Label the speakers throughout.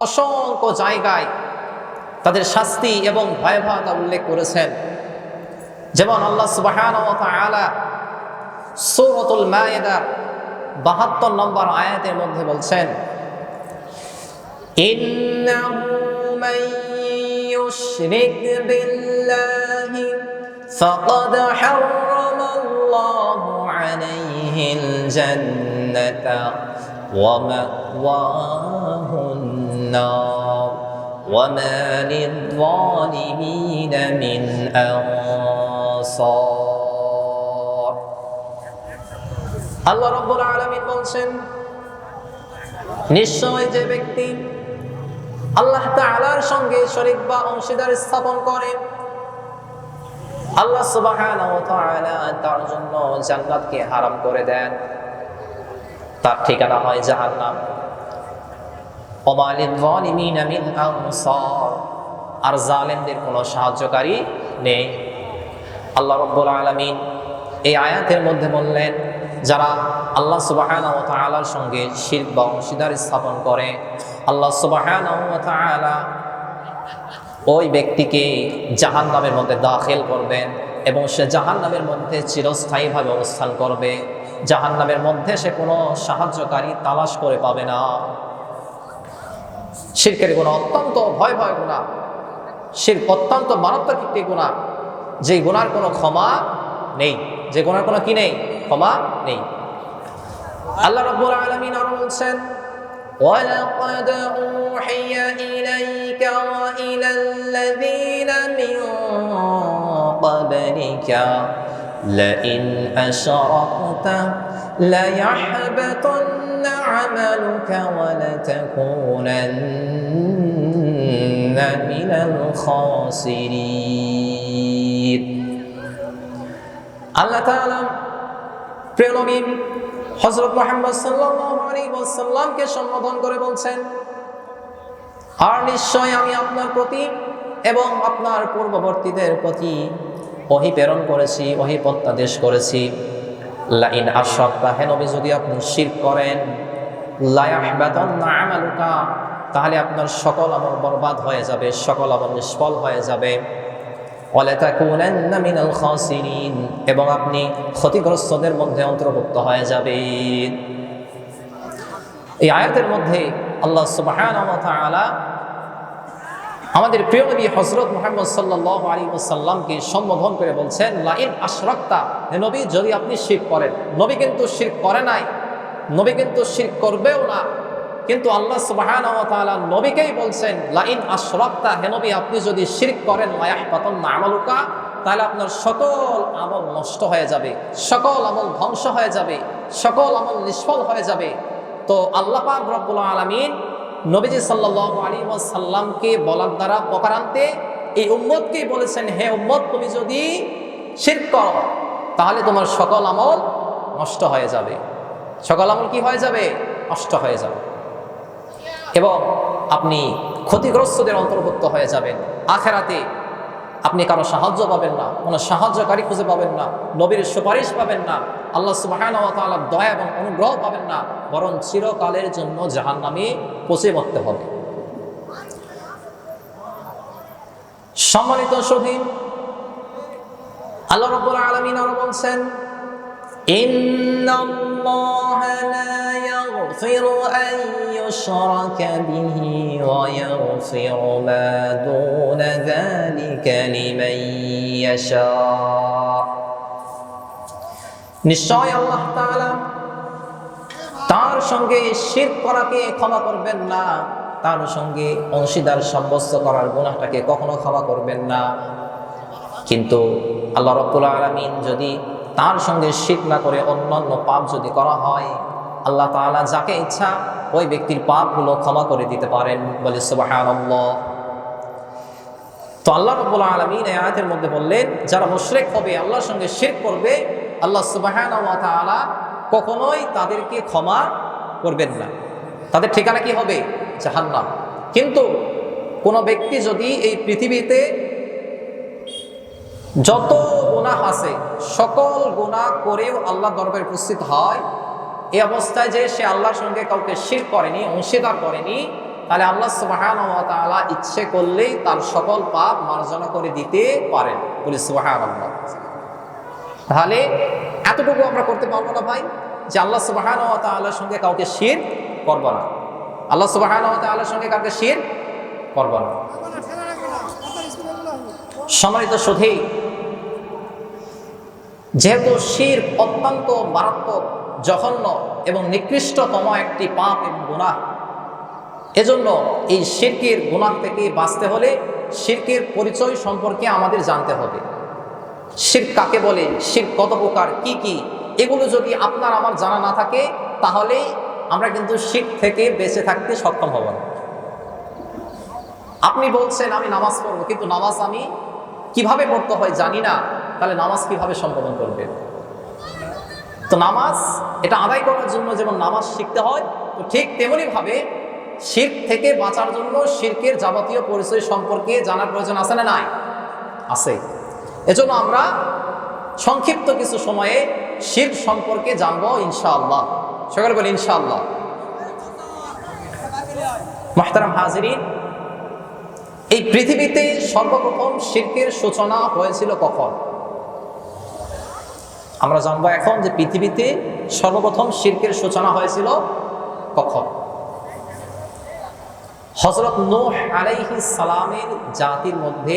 Speaker 1: অসংখ্য জায়গায় তাদের শাস্তি এবং ভয়াবহতা উল্লেখ করেছেন। যেমন আল্লাহ সুবহানাহু ওয়া তাআলা সূরাতুল মায়েদার ৭২ নম্বর আয়াতের মধ্যে বলছেন, ইন্নাহু মান ইউশরিক বিল্লাহি ফাকাদ হারামাল্লাহু আলাইহিল জান্নাতা ওয়া মাওয়াহুন নার ওয়া মা লিয-যালিমিনা মিন আনসার। আল্লাহ রাব্বুল আলামিন বলছেন, নিশ্চয় যে ব্যক্তি আল্লাহ তাআলার সঙ্গে শরীক বা অংশীদার স্থাপন করে, আল্লাহ সুবহানাহু ওয়া তাআলা তার জন্য জান্নাতকে হারাম করে দেন, তার ঠিকানা হয় জাহান্নাম। ওয়া মা লিয-যালিমিনা মিন আনসার, আর জালেমদের কোনো সাহায্যকারী নেই। আল্লাহ রাব্বুল আলামিন এই আয়াতের মধ্যে বললেন, যারা আল্লাহ সুবহানাহু ওয়া তাআলার সঙ্গে শিরক বা অংশীদার স্থাপন করে, আল্লাহ সুবহানাহু ওয়া তাআলা ওই ব্যক্তিকে জাহান্নামের মধ্যে দাখিল করবেন এবং সে জাহান্নামের মধ্যে চিরস্থায়ীভাবে অবস্থান করবে। জাহান্নামের মধ্যে সে কোনো সাহায্যকারী তালাশ করে পাবে না। শিরকের গুনাহ অত্যন্ত ভয়াবহ গুনাহ। শিরক অত্যন্ত মারাত্মক একটি গুনাহ, যে গুনার কোনো ক্ষমা নেই, যে গুনার কোনো কি নেই, ক্ষমা নেই। আল্লাহ রাব্বুল আলামিন আরো বলছেন, ওয়ালাকাদ উহিয়া ইলাইকা ওয়া ইলাল্লাযীনা মিন ক্বাবলিকা লাইন আশরাকতা লায়াহবাতান্না আমালুকা ওয়া লাতাকুনান্না মিনাল খাসিরিন। আল্লাহ তাআলা প্রিয় নবী হযরত মুহাম্মদ সাল্লাল্লাহু আলাইহি ওয়াসাল্লামকে সম্বোধন করে বলছেন, আর নিশ্চয় আমি আপনার প্রতি এবং আপনার পূর্ববর্তীদের প্রতি ওহী প্রেরণ করেছি, ওহী প্রত্যাদেশ করেছি। লাইন আশরাকতা, হে নবী যদি আপনি শিরক করেন, লা ইয়াহবাতান্না আমালুকা, তাহলে আপনার সকল আমল বরবাদ হয়ে যাবে, সকল আমল নিষ্ফল হয়ে যাবে। ওয়া লাতাকুনান্না মিনাল খাসিরিন, এবং আপনি ক্ষতিগ্রস্তদের মধ্যে অন্তর্ভুক্ত হয়ে যাবেন। এই আয়াতের মধ্যে আল্লাহ সুবহানাহু ওয়া তাআলা আমাদের প্রিয় নবী হযরত মুহাম্মদ সাল্লাল্লাহু আলাইহি ওয়াসাল্লামকে সম্বোধন করে বলছেন, লাইন আশরাকতা, হে নবী যদি আপনি শিরক করেন। নবী কিন্তু শিরক করে নাই, নবী কিন্তু শিরক করবেও না, কিন্তু আল্লাহ সুবহানাহু ওয়া তাআলা নবীকেই বলছেন, লাইন আশরাকতা, হে নবী আপনি যদি শিরক করেন, লা ইয়াহবাতান্না আমালুকা, তাহলে আপনার সকল আমল নষ্ট হয়ে যাবে, সকল আমল ধ্বংস হয়ে যাবে, সকল আমল নিষ্ফল হয়ে যাবে। তো আল্লাহ পাক রব্বুল আলামিন নবীজি সাল্লাল্লাহু আলাইহি ওয়াসাল্লামকে বলার দ্বারা প্রকারান্তে এই উম্মতকেই বলেছেন, হে উম্মত তুমি যদি শিরক করো তাহলে তোমার সকল আমল নষ্ট হয়ে যাবে। সকল আমল কি হয়ে যাবে? নষ্ট হয়ে যাবে, এবং আপনি ক্ষতিগ্রস্তদের অন্তর্ভুক্ত হয়ে যাবেন। আখিরাতে আপনি কারো সাহায্য পাবেন না, কোনো সাহায্যকারী খুঁজে পাবেন না, নবীর সুপারিশ পাবেন না, আল্লাহ সুবহানাহু ওয়া তাআলার দয়া এবং অনুগ্রহ পাবেন না, বরং চিরকালের জন্য জাহান্নামে পচে মরতে হবে। সম্মানিত সুধী, আল্লাহ রাব্বুল আলামিন আরো বলছেন, ইন্নাল্লাহা লা ইয়াগফিরু আন ইউশরাকা বিহি ওয়া ইয়াগফিরু মা দুনা যালিকা লিমান ইয়াশা। নিশ্চয় আল্লাহ তাআলা তার সঙ্গে শিরক করাকে ক্ষমা করবেন না, তার সঙ্গে অংশীদার সাব্যস্ত করার গুনাহটাকে কখনো ক্ষমা করবেন না। কিন্তু আল্লাহ রাব্বুল আলামিন যদি তার সঙ্গে শিরক না করে অন্যান্য পাপ যদি করা হয়, আল্লাহ তাআলা যাকে ইচ্ছা ওই ব্যক্তির পাপগুলো ক্ষমা করে দিতে পারেন, বলে সুবহানাল্লাহ। তো আল্লাহ রাব্বুল আলামিন এই আয়াতের মধ্যে বললেন, যারা মুশরিক হবে, আল্লাহর সঙ্গে শিরক করবে, আল্লাহ সুবহানাহু ওয়া তাআলা কখনোই তাদেরকে ক্ষমা করবেন না, তাদের ঠিকানা কি হবে? জাহান্নাম। কিন্তু কোনো ব্যক্তি যদি এই পৃথিবীতে যত গুনাহ আছে সকল গুনাহ করেও আল্লাহ দরবারে উপস্থিত হয়, এই অবস্থায় যে সে আল্লাহর সঙ্গে কাউকে শিরক করেনি, অংশীদার করেনি, তাহলে আল্লাহ সুবহানাহু ওয়া তাআলা ইচ্ছে করলেই তার সকল পাপ মার্জনা করে দিতে পারেন। বলি সুবহানাল্লাহ। তাহলে এতটুকু আমরা করতে পারবো না ভাই, যে আল্লাহ সুবহানাহু ওয়া তাআলার সঙ্গে কাউকে শিরক করব না, আল্লাহ সুবহানাহু ওয়া তাআলার সঙ্গে কাউকে শিরক করব না। সম্মানিত সুধী, যেহেতু শিরক অত্যন্ত মারাত্মক, জঘন্য এবং নিকৃষ্টতম একটি পাপ এবং গুনাহ, এজন্য এই শিরকের গুনাহ থেকে বাঁচতে হলে শিরকের পরিচয় সম্পর্কে আমাদের জানতে হবে। শিরক কাকে বলে, শিরক কত প্রকার, কি কি, এগুলো যদি আপনার আমার জানা না থাকে তাহলে আমরা কিন্তু শিরক থেকে বেঁচে থাকতে সক্ষম হব না। আপনি বলছেন আমি নামাজ পড়বো, কিন্তু নামাজ আমি কিভাবে পড়তে হয় জানি না, তাহলে নামাজ কিভাবে সম্পাদন করবে? তো নামাজ এটা আদায় করার জন্য যেমন নামাজ শিখতে হয়, তো ঠিক তেমনি ভাবে শিরক থেকে বাঁচার জন্য শিরকের যাবতীয় পরিচয় সম্পর্কে জানার প্রয়োজন আছে না নাই? আছে। এজন্য আমরা সংক্ষিপ্ত কিছু সময়ে শিরক সম্পর্কে জানবো ইনশাআল্লাহ। সকলে বলি ইনশাআল্লাহ। মুহতারাম হাজিরিন, এই পৃথিবীতে সর্বপ্রথম শিরকের সূচনা হয়েছিল কখন? আমরা জানবো এখন যে পৃথিবীতে সর্বপ্রথম শিরকের সূচনা হয়েছিল কখন। হযরত নূহ আলাইহিস সালামের জাতির মধ্যে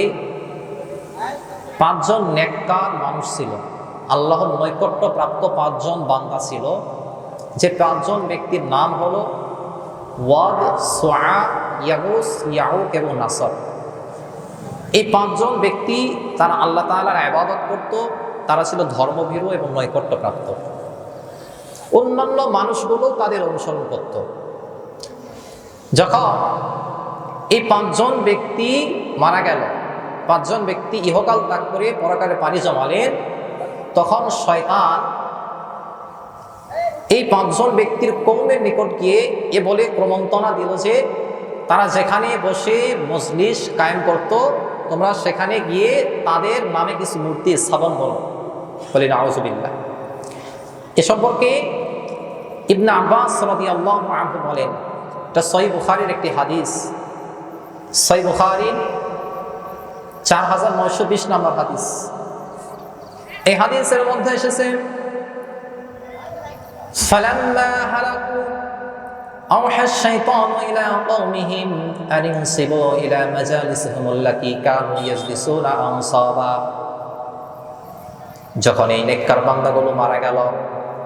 Speaker 1: 5 জন নেককার মানুষ ছিল, আল্লাহর নৈকট্য প্রাপ্ত 5 জন বান্দা ছিল, যে 5 জন ব্যক্তির নাম হলো ওয়াদ, সুআ, ইয়াগুস, ইয়াউক এবং নাসর। এই 5 জন ব্যক্তি তারা আল্লাহ তাআলার ইবাদত করত, তারা ছিল ধর্মভীরু এবং নৈকট্য প্রাপ্ত। অন্যান্য মানুষগুলো তাদের অনুসরণ করত। যখন এই 5 জন ব্যক্তি মারা গেল, 5 জন ব্যক্তি ইহকাল ত্যাগ করে পরকালে পাড়ি জমালেন, তখন শয়তান এই 5 জন ব্যক্তির কওমের নিকট গিয়ে এ বলে প্রমন্ত্রণা দিল যে তারা যেখানে বসে মজলিস কায়েম করত, তোমরা সেখানে গিয়ে তাদের নামে কিছু মূর্তি স্থাপন করো। বলি নাউযুবিল্লাহ। এ সম্পর্কে ইবনে আব্বাস রাদিয়াল্লাহু আনহু বলেন, এটা সহিহ বুখারীর একটি হাদিস, সহিহ বুখারী 4920 নম্বর হাদিস। এই হাদিসের মধ্যে এসেছে ফালাম্মা হালাকু আওহা আশ-শাইতানু ইলা কওমিহিম আন ইনসিবু ইলা মাজালিসিহিম আল্লাতী কানু ইয়াজলিসুনা আনসাবা। যখন এই নেককার বান্দাগুলো মারা গেল,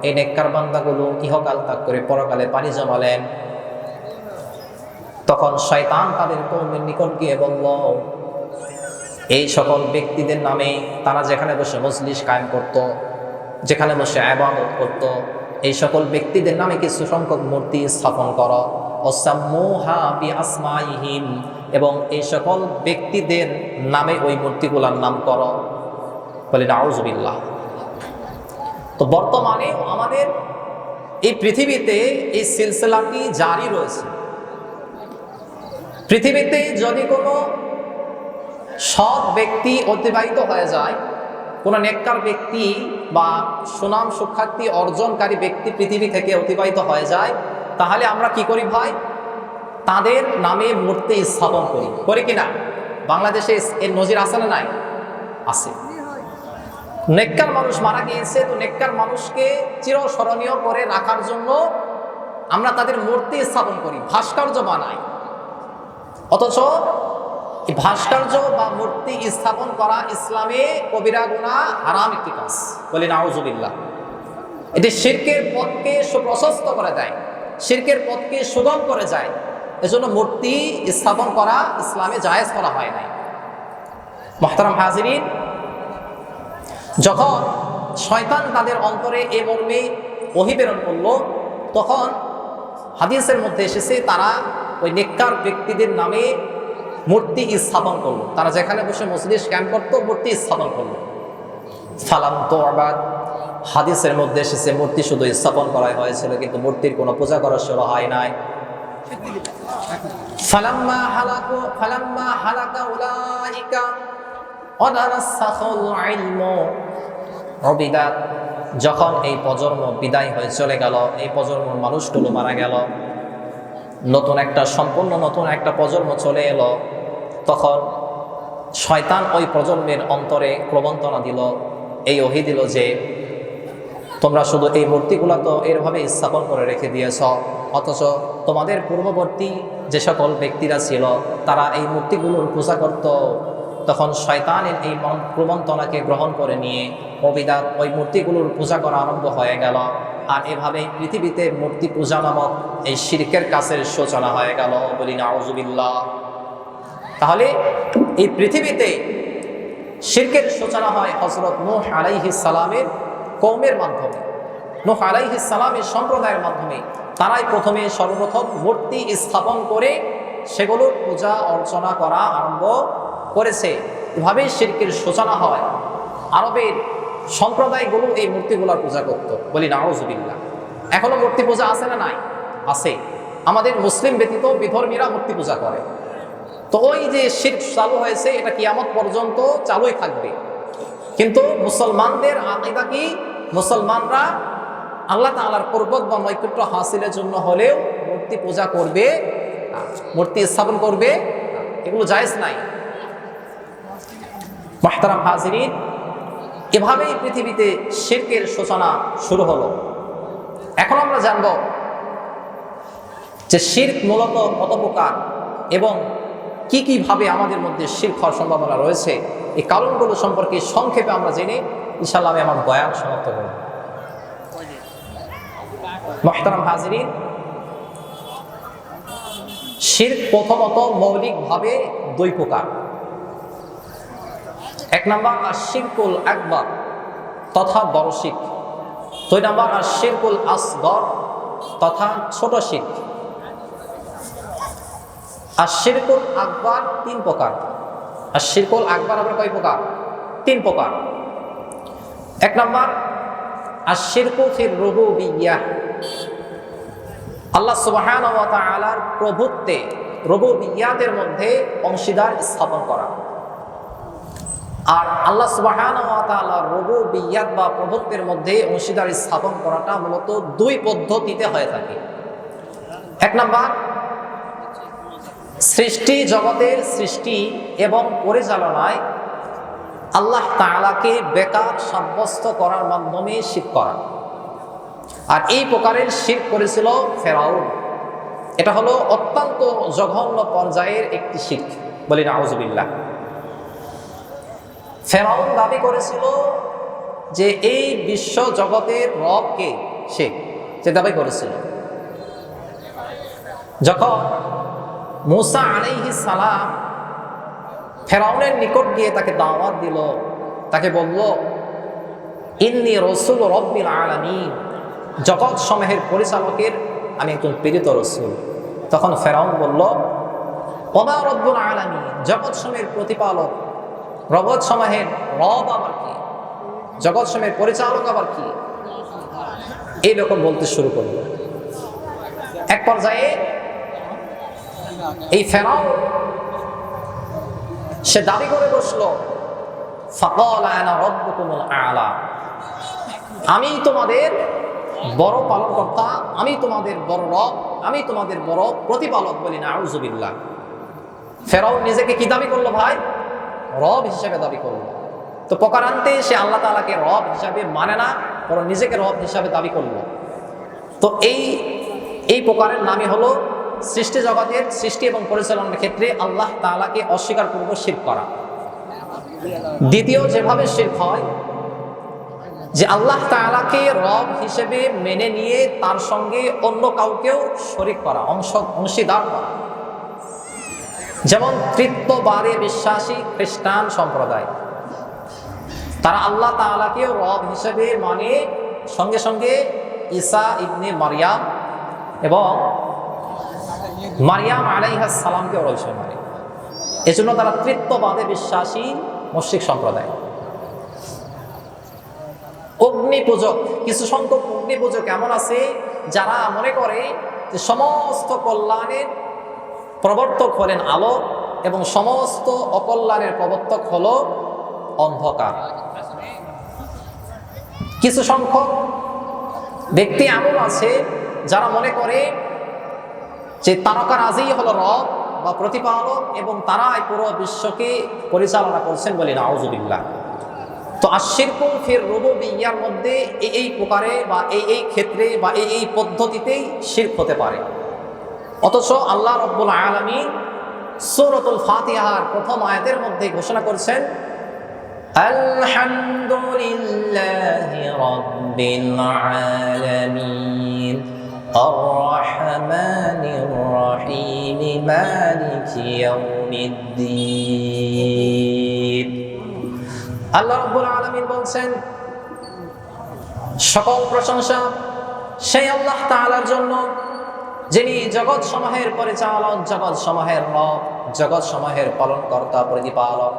Speaker 1: এই নেককার বান্দাগুলো ইহকাল ত্যাগ করে পরকালে পাড়ি জমালেন, তখন শয়তান তাদের কওমের নিকট গিয়ে বলল, এই সকল ব্যক্তিদের নামে তারা যেখানে বসে মজলিস কায়েম করত, যেখানে বসে ইবাদত করত, এই সকল ব্যক্তিদের নামে কিছু সংখ্যক মূর্তি স্থাপন করো, ওয়াসাম্মুহা বিআসমাইহিম, এবং এই সকল ব্যক্তিদের নামে ওই মূর্তিগুলোর নাম করো। বলে নাউযুবিল্লাহ। তো বর্তমানে আমাদের এই পৃথিবীতে এই সিলসিলাটি জারি রয়েছে। পৃথিবীতে যদি কোনো সৎ ব্যক্তি অতিবাহিত হয়ে যায়, কোনো নেককার ব্যক্তি বা সুনাম সুখ্যাতি অর্জনকারী ব্যক্তি পৃথিবী থেকে অতিবাহিত হয়ে যায়, তাহলে আমরা কি করি ভাই? তাদের নামে মূর্তি স্থাপন করি, করি কিনা? বাংলাদেশে এর নজির আছে না নাই? আছে। নেককার মানুষ মারা গিয়েছে, তো নেককার মানুষকে চিরস্মরণীয় করে রাখার জন্য আমরা তাদের মূর্তি স্থাপন করি, ভাস্কর্য বানাই। অথচ এই ভাস্কর্য বা মূর্তি স্থাপন করা ইসলামে কবিরা গুনাহ, হারাম একটি কাজ। বলি নাউযুবিল্লাহ। এটি শিরকের পথকে সুপ্রশস্ত করে দেয়, শিরকের পথকে সুগম করে যায়। এজন্য মূর্তি স্থাপন করা ইসলামে জায়েজ করা হয় নাই। মুহতারাম হাজিরিন, যখন শয়তান তাদের অন্তরে এ মর্মে ওহী প্রেরণ করলো, তখন হাদিসের মধ্যে এসেছে তারা ওই নেককার ব্যক্তিদের নামে মূর্তি স্থাপন করলো, তারা যেখানে বসে মজলিস ক্যাম্প করতো মূর্তি স্থাপন করলো। ফালাম তু'বাদ, হাদিসের মধ্যে এসেছে মূর্তি শুধু স্থাপন করা হয়েছিল, কিন্তু মূর্তির কোনো পূজা করা শুরু হয় নাই। ফালাম্মা হালাকা উলাইকা ওয়াদারাসাহুল ইলমু উবিদাত, যখন এই প্রজন্ম বিদায় হয়ে চলে গেল, এই প্রজন্মের মানুষগুলো মারা গেল, সম্পূর্ণ নতুন একটা প্রজন্ম চলে এলো, তখন শয়তান ওই প্রজন্মের অন্তরে প্রবঞ্চনা দিল, এই ওহী দিল যে তোমরা শুধু এই মূর্তিগুলো তো এরভাবে স্থাপন করে রেখে দিয়েছ, অথচ তোমাদের পূর্ববর্তী যে সকল ব্যক্তিরা ছিল তারা এই মূর্তিগুলোর পূজা করত। তখন শয়তানের এই প্রবঞ্চনাকে গ্রহণ করে নিয়ে অবিদাত ওই মূর্তিগুলোর পূজা করা আরম্ভ হয়ে গেল। আর এভাবে পৃথিবীতে মূর্তি পূজা নামক এই শিরকের কাজের সূচনা হয়ে গেল, বলি নাউযুবিল্লাহ। তাহলে এই পৃথিবীতে শিরকের সূচনা হয় হযরত নূহ আলাইহিস সালামের কওমের মাধ্যমে, নূহ আলাইহিস সালামের সম্প্রদায়ের মাধ্যমে। তারাই প্রথমে সর্বপ্রথম মূর্তি স্থাপন করে সেগুলোর পূজা অর্চনা করা আরম্ভ করেছে। এভাবেই শিরকের সূচনা হয়। আরবের সম্প্রদায়গুলো এই মূর্তিগুলোর পূজা করত, বলি নাউযুবিল্লাহ। এখনো মূর্তি পূজা আছে না? নাই, আছে। আমাদের মুসলিম ব্যতীত বিধর্মীরা মূর্তি পূজা করে। তো ওই যে শিরক চালু হয়েছে, এটা কিয়ামত পর্যন্ত চালুই থাকবে। কিন্তু মুসলমানদের আকীদা কি? মুসলমানরা আল্লাহ তাআলার কুরবত বা নৈকট্য হাসিলের জন্য হলেও মূর্তি পূজা করবে, মূর্তি স্থাপন করবে, এগুলো জায়েজ নাই। মুহতারাম হাজিরিন, এভাবেই পৃথিবীতে শিরকের সূচনা শুরু হলো। এখন আমরা জানব যে শিরক মূলত কত প্রকার এবং কি কি ভাবে আমাদের মধ্যে শিরক হওয়ার সম্ভাবনা রয়েছে। এই কারণগুলো সম্পর্কে সংক্ষেপে আমরা জেনে ইনশাআল্লাহ আমি আমার বয়ান সমাপ্ত করব। মুহতারাম হাজিরিন, শিরক প্রথমত মৌলিকভাবে দুই প্রকার। এক নাম্বার আশ-শিরকুল আকবার তথা বড় শিরক, দুই নাম্বার আশ-শিরকুল আসগর তথা ছোট শিরক। আশ-শিরকুল আকবার তিন প্রকার। আশ-শিরকুল আকবার আবার কয় প্রকার? তিন প্রকার। এক নাম্বার আশ-শিরকু ফির রুবুবিয়্যাহ, আল্লাহ সুবহানাহু ওয়া তাআলার প্রভুত্বে রুবুবিয়্যাতের মধ্যে অংশীদার স্থাপন করা। আর আল্লাহ সুবহানাহু ওয়া তাআলার রুবুবিয়্যাত বা প্রভুত্বের মধ্যে অংশীদার স্থাপন করাটা মূলত দুই পদ্ধতিতে হয়ে থাকে। এক নাম্বার সৃষ্টি জগতের সৃষ্টি এবং পরিচালনায় আল্লাহ তাআলাকে বেকার সাব্যস্ত করার মাধ্যমে শিরক করা। আর এই প্রকারের শিরক করেছিল ফেরাউন। এটা হলো অত্যন্ত জঘন্য পর্যায়ের একটি শিরক, বলি নাউযুবিল্লাহ। ফেরাউন দাবি করেছিল যে এই বিশ্ব জগতের রবকে সে দাবি করেছিল। যখন মূসা আলাইহিস সালাম ফেরাউনের নিকট গিয়ে তাকে দাওয়াত দিল, তাকে বলল ইন্নী রাসূল রাব্বিল আলামিন, জগৎ সমূহের পরিচালকের আমি একজন প্রেরিত রাসূল। তখন ফেরাউন বলল ওমা রব্বুল আলামিন, জগৎ সমূহের প্রতিপালক, জগৎ সমূহের রব আবার কি? জগৎ সমূহের পরিচালক আবার কি? এইরকম বলতে শুরু করল। এক পর্যায়ে এই ফেরাউন সে দাবি করে বসলো ফাকালা আনা রাব্বুকুমুল আ'লা, আমি তোমাদের বড় পালনকর্তা, আমি তোমাদের বড় রব, আমি তোমাদের বড় প্রতিপালক, বলি নাউযুবিল্লাহ। ফেরাউন নিজেকে কি দাবি করলো ভাই? রব হিসাবে দাবি করলো। তো প্রকারান্তে সে আল্লাহ তাআলাকে রব হিসাবে মানে না, বরং নিজেকে রব হিসাবে দাবি করলো। তো এই প্রকারের নামই হলো সৃষ্টি জগতের সৃষ্টি এবং পরিচালনার ক্ষেত্রে আল্লাহ তাআলাকে অস্বীকার পূর্বক শিরক করা। দ্বিতীয় যেভাবে শিরক হয় যে আল্লাহ তাআলাকে রব হিসেবে মেনে নিয়ে তার সঙ্গে অন্য কাউকেও শরীক করা, অংশীদার করা। যেমন তৃতীয়বারে বিশ্বাসী খ্রিস্টান সম্প্রদায়, তারা আল্লাহ তাআলাকেও রব হিসেবে মানে, সঙ্গে সঙ্গে ঈসা ইবনে মারইয়াম এবং মারইয়াম আলাইহিস সালামকে রব হিসেবে মানে। এজন্য তারা তৃতীয়বাদে বিশ্বাসী মুশরিক সম্প্রদায়। অগ্নি পূজক, কিছু সংখ্যক অগ্নি পূজক এমন আছে যারা মনে করে যে সমস্ত কল্যাণের প্রবর্তক হলেন আলো এবং সমস্ত অকল্যাণের প্রবর্তক হলো অন্ধকার। কিছু সংখ্যক ব্যক্তি এমন আছে যারা মনে করে যে তারকারাজই হলো রব বা প্রতিপালক এবং তারাই পুরো বিশ্বকে পরিচালনা করছেন বলি নাউযুবিল্লাহ। তো আশিরকু ফির রুবুবিয়্যার মধ্যে এই প্রকারে বা এই ক্ষেত্রে বা এই পদ্ধতিতেই শিরক হতে পারে। অথচ আল্লাহ রাব্বুল আলামিন সূরাতুল ফাতিহার প্রথম আয়াতের মধ্যে ঘোষণা করছেন আলহামদুলিল্লাহি রাব্বিল আলামিন আর রহমানির রহিম মালিকি ইয়াউমিদ্দিন। আল্লাহ রাব্বুল আলামিন বলছেন সকল প্রশংসা সেই আল্লাহ তাআলার জন্য যিনি জগৎ সমূহের পরিচালক, জগৎ সমূহের রব, জগৎ সমূহের পালনকর্তা, প্রতিপালক।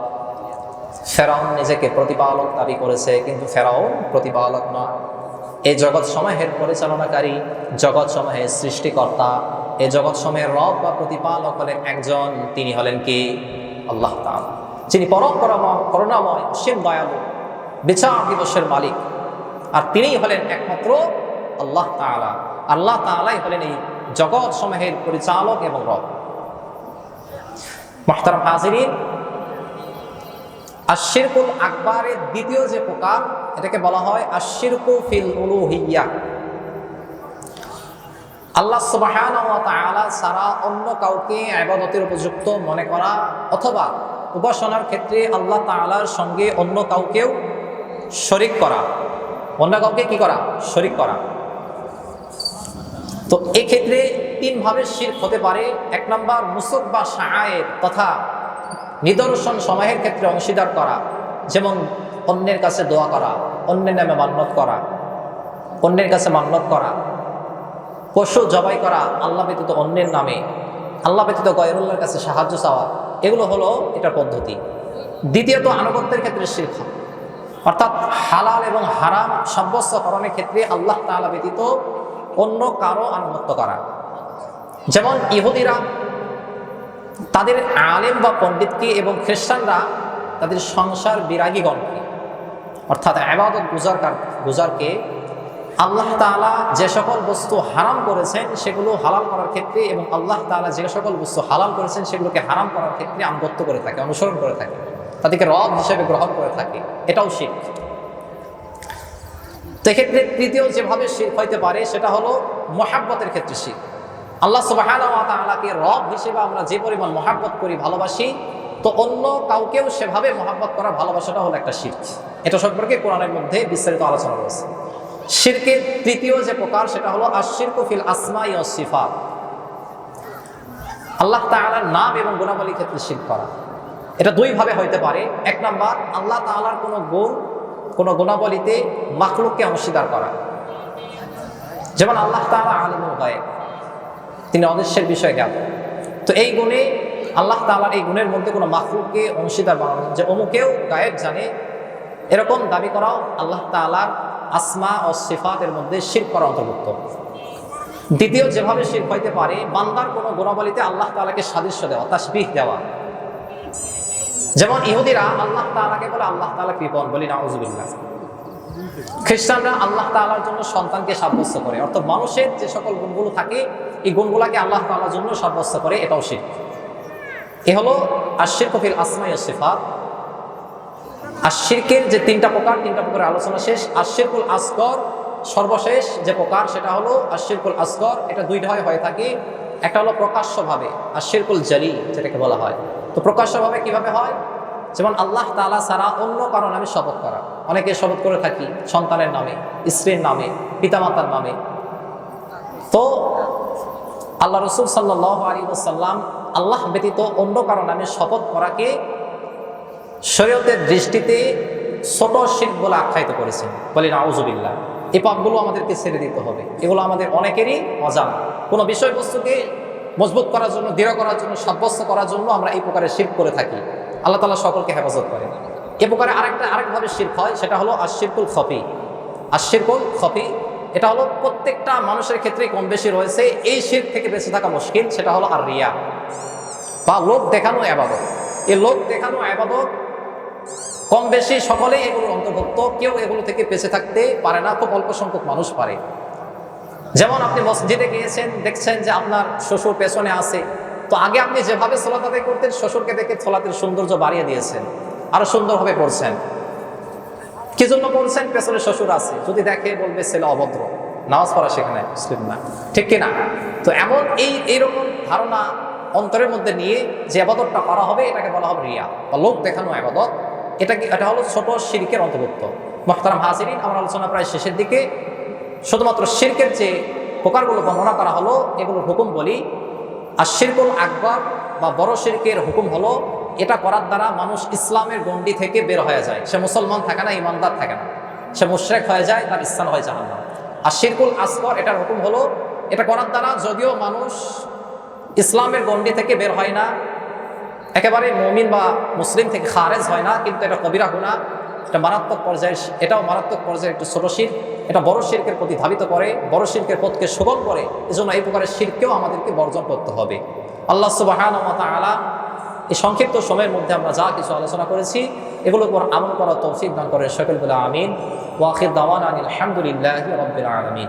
Speaker 1: ফেরাউন নিজেকে প্রতিপালক দাবি করেছে, কিন্তু ফেরাউন প্রতিপালক নয়। এই জগৎ সমূহের পরিচালনাকারী, জগৎ সমূহের সৃষ্টিকর্তা, এই জগৎ সমূহের রব বা প্রতিপালক হলেন একজন, তিনি হলেন কি? আল্লাহ তাআলা, যিনি পরম করুণাময়, অসীম দয়ালু, বিচার দিবসের মালিক। আর তিনিই হলেন একমাত্র আল্লাহ তাআলা। আল্লাহ তাআলাই হলেন এই জগৎ সমূহের পরিচালক এবং রব। মুহতারাম হাজিরিন, আশিরকুল আকবারের দ্বিতীয় যে প্রকার, এটাকে বলা হয় আশিরকু ফিল উলুহিয়্যা। আল্লাহ সুবহানাহু ওয়া তাআলা ছাড়া অন্য কাউকে ইবাদতের উপযুক্ত মনে করা, অথবা উপাসনার ক্ষেত্রে আল্লাহ তাআলার সঙ্গে অন্য কাউকেও শরীক করা। অন্য কাউকে কি করা? শরীক করা। তো এক্ষেত্রে তিনভাবে শিরক হতে পারে। এক নম্বর, নুসুক বা শাআয়ের তথা নিদর্শন সমূহের ক্ষেত্রে অংশীদার করা, যেমন অন্যের কাছে দোয়া করা, অন্যের নামে মান্যত করা, অন্যের কাছে মান্যত করা, পশু জবাই করা আল্লাহ ব্যতীত অন্যের নামে, আল্লাহ ব্যতীত গয়রুল্লাহর কাছে সাহায্য চাওয়া, এগুলো হলো এটার পদ্ধতি। দ্বিতীয়ত, আনুগত্যের ক্ষেত্রে শিরক, অর্থাৎ হালাল এবং হারাম সাব্যস্তকরণের ক্ষেত্রে আল্লাহ তাআলা ব্যতীত অন্য কারো আনুগত্য করা। যেমন ইহুদিরা তাদের আলেম বা পণ্ডিতকে এবং খ্রিস্টানরা তাদের সংসার বিরাগীগণকে, অর্থাৎ ইবাদত গুজারকে আল্লাহ তাআলা যে সকল বস্তু হারাম করেছেন সেগুলো হালাল করার ক্ষেত্রে, এবং আল্লাহ তাআলা যে সকল বস্তু হালাল করেছেন সেগুলোকে হারাম করার ক্ষেত্রে আনুগত্য করে থাকে, অনুসরণ করে থাকে, তাদেরকে রব হিসেবে গ্রহণ করে থাকে। এটাও শিরক। তো এক্ষেত্রে তৃতীয় যেভাবে শিরক হইতে পারে সেটা হলো মুহাব্বতের ক্ষেত্রে শিরক। আল্লাহ সুবহানাহু ওয়া তাআলাকে রব হিসেবে আমরা যে পরিমাণ মুহাব্বত করি, ভালোবাসি, তো অন্য কাউকেও সেভাবে মুহাব্বত করা, ভালোবাসাটা হলো একটা শিরক। এটা সম্পর্কে কোরআনের মধ্যে বিস্তারিত আলোচনা রয়েছে। শিরকের তৃতীয় যে প্রকার সেটা হলো আশিরকু ফিল আসমাই ওয়াস সিফাত। আল্লাহ তাআলার নাম এবং গুণাবলীর ক্ষেত্রে শিরক করা। এটা দুইভাবে হইতে পারে। এক নাম্বার, আল্লাহ তাআলার কোনো গুণ, কোনো গুণাবলীতে মাখলুককে অংশীদার করা। যেমন আল্লাহ তাআলা আলিমুল গায়ব, তিনি অদৃশ্যের বিষয়ে জ্ঞাত। তো এই গুণে আল্লাহ তাআলার এই গুণের মধ্যে কোনো মাখলুককে অংশীদার বানানো, যে অমুকেও গায়েব জানে, এরকম দাবি করাও আল্লাহ তাআলার আসমা ও সিফাতের মধ্যে শিরক করা অন্তর্ভুক্ত। দ্বিতীয় যেভাবে শিরক হইতে পারে, বান্দার কোনো গুণাবলীতে আল্লাহ তাআলাকে সাদৃশ্য দেওয়া, তাসবিহ দেওয়া। যেমন ইহুদিরা আল্লাহ তাআলাকে বলে আল্লাহ তাআলা কৃপণ, বলি নাউযুবিল্লাহ। খ্রিস্টানরা আল্লাহ তাআলার জন্য সন্তানকে সাব্যস্ত করে, অর্থাৎ মানুষের যে সকল গুণগুলো থাকে এই গুণগুলোকে আল্লাহ তাআলার জন্য সাব্যস্ত করে, এটাও শিরক। এ হলো আশিরকু ফিল আসমাই ওয়াস সিফাত। আশিরকের যে তিনটা প্রকারের আলোচনা শেষ। আশিরকুল আসগর সর্বশেষ যে প্রকার, সেটা হলো আশিরকুল আসগর। এটা দুইটা হয়ে থাকে। একটা হলো প্রকাশ্যভাবে, আশিরকুল জালি যেটাকে বলা হয়। তো প্রকাশ্যভাবে কিভাবে হয়? যেমন আল্লাহ তাআলা ছাড়া অন্য কারো নামে শপথ করা। অনেকে শপথ করে থাকি সন্তানের নামে, স্ত্রীর নামে, পিতামাতার নামে। তো আল্লাহ রাসূল সাল্লাল্লাহু আলাইহি ওয়াসাল্লাম আল্লাহ ব্যতীত অন্য কারো নামে শপথ করাকে শরীয়তের দৃষ্টিতে ছোট শিরক বলে আখ্যায়িত করেছেন, বলি নাউযুবিল্লাহ। এই পাপগুলো আমাদেরকে ছেড়ে দিতে হবে। এগুলো আমাদের অনেকেরই অজানা। কোনো বিষয়বস্তুকে মজবুত করার জন্য, দৃঢ় করার জন্য, সাব্যস্ত করার জন্য আমরা এই প্রকারের শিরক করে থাকি। আল্লাহ তাআলা সকলকে হেফাজত করেন। এ প্রকারে আরেকভাবে শিরক হয়, সেটা হলো আশিরকুল খফি। আশিরকুল খফি এটা হলো প্রত্যেকটা মানুষের ক্ষেত্রেই কম বেশি রয়েছে। এই শিরক থেকে বেঁচে থাকা মুশকিল। সেটা হলো আর রিয়া বা লোক দেখানো ইবাদত। এই লোক দেখানো ইবাদত কম বেশি সকলেই এগুলোর অন্তর্ভুক্ত। কেউ এগুলো থেকে বেঁচে থাকতে পারে না, খুব অল্প সংখ্যক মানুষ পারে। যেমন আপনি মসজিদে গিয়েছেন, দেখছেন যে আপনার শ্বশুর পেছনে আছে, তো আগে আপনি যেভাবে সালাত আদায় করতেন শ্বশুরকে দেখে সালাতের সৌন্দর্য বাড়িয়ে দিয়েছেন, আরো সুন্দরভাবে পড়ছেন। কি জন্য পড়ছেন? পেছনে শ্বশুর আছে, যদি দেখে বলবে ছেলে অভদ্র, নামাজ পড়া সেখানে মুসলিম না, ঠিক কিনা? তো এমন এইরকম ধারণা অন্তরের মধ্যে নিয়ে যে আবাদতটা করা হবে এটাকে বলা হবে রিয়া বা লোক দেখানো আবাদত। এটা হলো ছোট শিরকের অন্তর্ভুক্ত। মুহতারাম হাজিরিন, আমার আলোচনা প্রায় শেষের দিকে। শুধুমাত্র শিরকের যে প্রকারগুলো বর্ণনা করা হলো এগুলোর হুকুম বলি। আর শিরকুল আকবার বা বড় শিরকের হুকুম হলো এটা করার দ্বারা মানুষ ইসলামের গণ্ডি থেকে বের হয়ে যায়, সে মুসলমান থাকে না, ইমানদার থাকে না, সে মুশরিক হয়ে যায়, তার স্থান হয় জাহান্নাম। আর শিরকুল আসগর এটার হুকুম হলো এটা করার দ্বারা যদিও মানুষ ইসলামের গণ্ডি থেকে বের হয় না, একেবারে মুমিন বা মুসলিম থেকে খারেজ হয় না, কিন্তু এটা কবিরা গুনাহ, এটা মারাত্মক পর্যায়ের, এটাও মারাত্মক পর্যায়ের একটু ছোট শিরক। এটা বড় শিরকের প্রতি ধাবিত করে, বড় শিরকের পথকে সুগম করে। এজন্য এই প্রকারের শিরকেও আমাদেরকে বর্জন করতে হবে। আল্লাহ সুবহানাহু ওয়া তাআলা এই সংক্ষিপ্ত সময়ের মধ্যে আমরা যা কিছু আলোচনা করেছি এগুলোর উপর আমল করার তৌফিক দান করেন সকল বলে আমিন। ওয়া আখির দাওয়ানা আনিল হামদুলিল্লাহি রাব্বিল আলামিন।